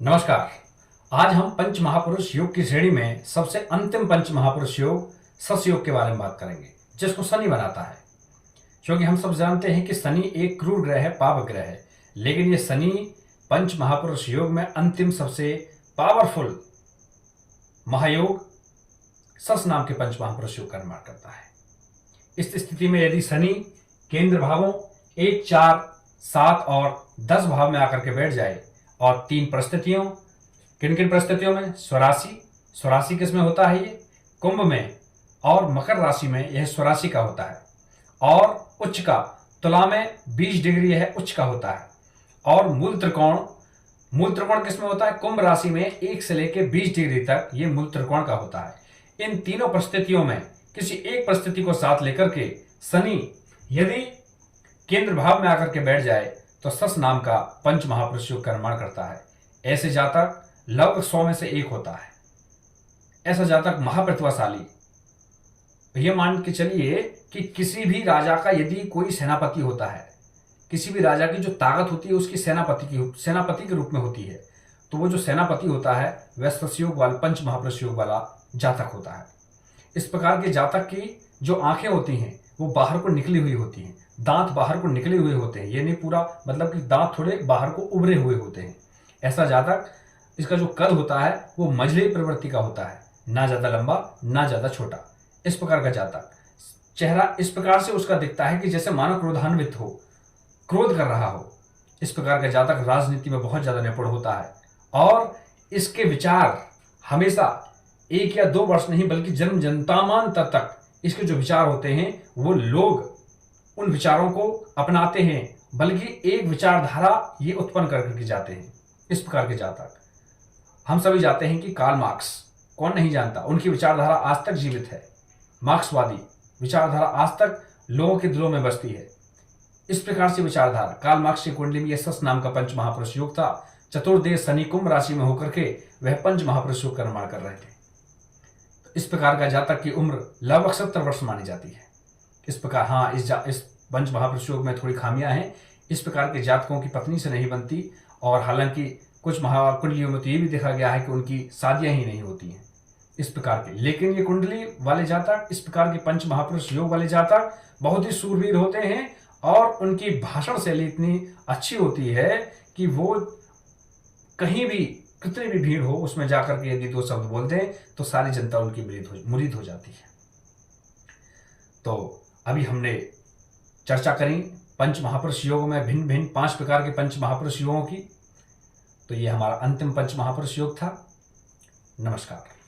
नमस्कार। आज हम पंच महापुरुष योग की श्रेणी में सबसे अंतिम पंच महापुरुष योग सस योग के बारे में बात करेंगे, जिसको शनि बनाता है। क्योंकि हम सब जानते हैं कि शनि एक क्रूर ग्रह है, पाप ग्रह है, लेकिन ये शनि पंच महापुरुष योग में अंतिम सबसे पावरफुल महायोग सस नाम के पंच महापुरुष योग का निर्माण करता है। इस स्थिति में यदि शनि केंद्र भावों 1, 4, 7 और 10 भाव में आकर के बैठ जाए और 3 परिस्थितियों, किन किन परिस्थितियों में? स्वराशि किसमें होता है? ये कुंभ में और मकर राशि में यह स्वराशि का होता है। और उच्च का तुला में 20 डिग्री यह उच्च का होता है। और मूल त्रिकोण किसमें होता है? कुंभ राशि में 1 से लेकर 20 डिग्री तक ये मूल त्रिकोण का होता है। इन तीनों परिस्थितियों में किसी एक परिस्थिति को साथ लेकर के शनि यदि केंद्र भाव में आकर के बैठ जाए तो सस नाम का पंच महापुरुष योग का निर्माण करता है। ऐसे जातक लगभग 100 में से 1 होता है। ऐसा जातक महाप्रतिभाशाली। यह मान के चलिए कि किसी भी राजा का यदि कोई सेनापति होता है, किसी भी राजा की जो ताकत होती है उसकी सेनापति के रूप में होती है, तो वो जो सेनापति होता है वह सस योग वाला पंच महापुरुष योग वाला जातक होता है। इस प्रकार के जातक की जो आंखें होती हैं वो बाहर को निकली हुई होती हैं, दांत बाहर को निकले हुए होते हैं। ये नहीं पूरा मतलब कि दांत थोड़े बाहर को उभरे हुए होते हैं। ऐसा जातक, इसका जो कद होता है वो मझली प्रवृत्ति का होता है, ना ज्यादा लंबा ना ज्यादा छोटा। इस प्रकार का जातक चेहरा इस प्रकार से उसका दिखता है कि जैसे मानो क्रोधान्वित हो, क्रोध कर रहा हो। इस प्रकार का जातक राजनीति में बहुत ज्यादा निपुण होता है और इसके विचार हमेशा 1 या 2 वर्ष नहीं बल्कि जन्म जन्मांतर तक इसके जो विचार होते हैं वो लोग उन विचारों को अपनाते हैं, बल्कि एक विचारधारा ये उत्पन्न करके जाते हैं। इस प्रकार के जातक हम सभी जानते हैं कि कार्ल मार्क्स, कौन नहीं जानता, उनकी विचारधारा आज तक जीवित है। मार्क्सवादी विचारधारा आज तक लोगों के दिलों में बसती है। इस प्रकार से विचारधारा कार्ल मार्क्स की कुंडली में सस नाम का पंच महापुरुष योग था। चतुर्देश शनि कुंभ राशि में होकर के वह पंच महापुरुष योग का निर्माण कर रहे थे। इस प्रकार का जातक की उम्र लगभग 70 वर्ष मानी जाती है। इस प्रकार इस पंच महापुरुष योग में थोड़ी खामियां हैं। इस प्रकार के जातकों की पत्नी से नहीं बनती और हालांकि कुछ महाकुंडलियों में तो ये भी देखा गया है कि उनकी शादियां ही नहीं होती हैं इस प्रकार के। लेकिन ये कुंडली वाले जातक, इस प्रकार के पंच महापुरुष योग वाले जातक बहुत ही सूरवीर होते हैं और उनकी भाषण शैली इतनी अच्छी होती है कि वो कहीं भी कितनी भी भीड़ हो उसमें जाकर के यदि 2 शब्द बोलते हैं तो सारी जनता उनकी मुरीद हो जाती है। तो अभी हमने चर्चा करी पंच महापुरुष योग में भिन्न भिन्न 5 प्रकार के पंच महापुरुष योगों की। तो ये हमारा अंतिम पंच महापुरुष योग था। नमस्कार।